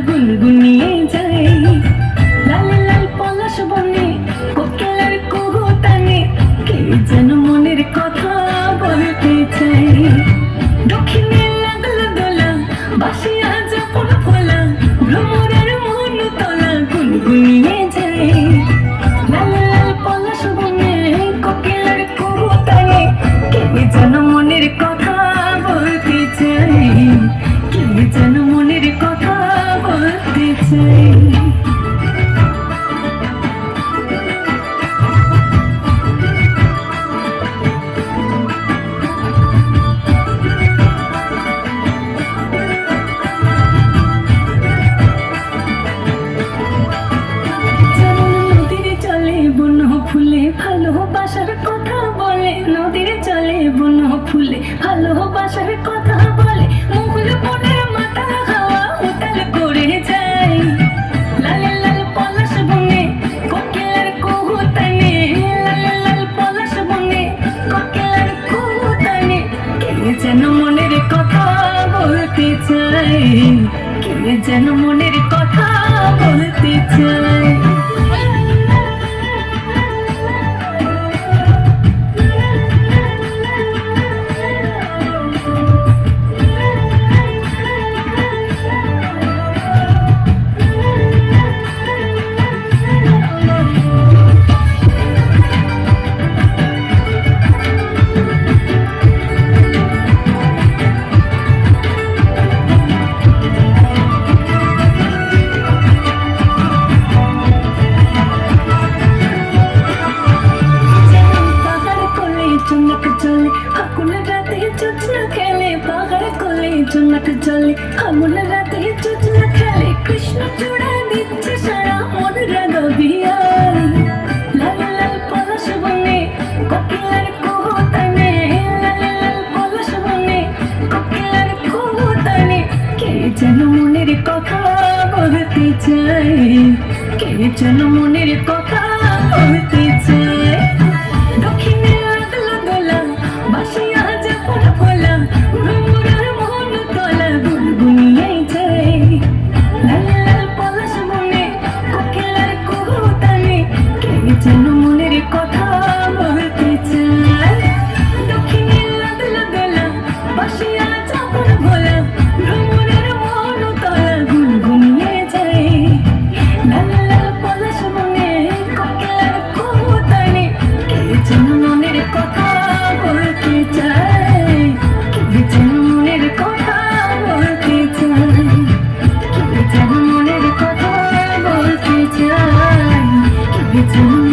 গুনগুনিয়ে যায় লাল লাল পলাশ বনে কোকিলের কুহু টানে কে যেন মনের কথা বলতে চাই দক্ষিণে লাগলো দোলা বাসিয়া যখন ফোলা ভ্রমরের মন তোলা গুনগুনিয়ে যায় লাল লাল পলাশ বনে কোকিলের কুহু টানে কে যেন মনের কথা বলতে চাই কে যেন মনের কথা বলতে চাই ফুলে ভালোবাসার কথা বলে নদীর চলে বন ফুলে ভালোবাসার কথা বলে মুহুল মনের মাথা হাওয়া উতাল করে যায় লাল লাল পলাশ বনে কোকিলের কুহু টানে লাল লাল পলাশ বনে কোকিলের কুহু টানে কে যেন মনের কথা বলতে চায় কে যেন মনের কথা বলতে চায় জোনাক জলে আমন রাতে চোচলা খেলে কৃষ্ণ চূড়া দিচ্ছে সারা মন রাগবিয়া লাল লাল পলাশ বনে কোকিলের কুহু টানে লাল লাল পলাশ বনে কোকিলের কুহু টানে কে যেন মনের কথা বলতে চায় কে যেন মনের কথা বলতে চায় দক্ষিণে লাগলো দোলা বাসিয়া যখন ফোলা ভ্রমরের মন তোলা গুনগুনিয়ে যায় লাল লাল পলাশ বনে কোকিলের কুহু টানে কে যেন মনের কথা বলতে চায় দক্ষিণে লাগলো দোলা বাসিয়া যখন ফোলা ভ্রমরের মন তোলা গুনগুনিয়ে যায় লাল লাল পলাশ বনে কোকিলের কুহু টানে কে যেন মনের কথা বলতে চায় কে যেন মনের কথা বলতে চায় কে যেন মনের কথা বলতে চায় কে যেন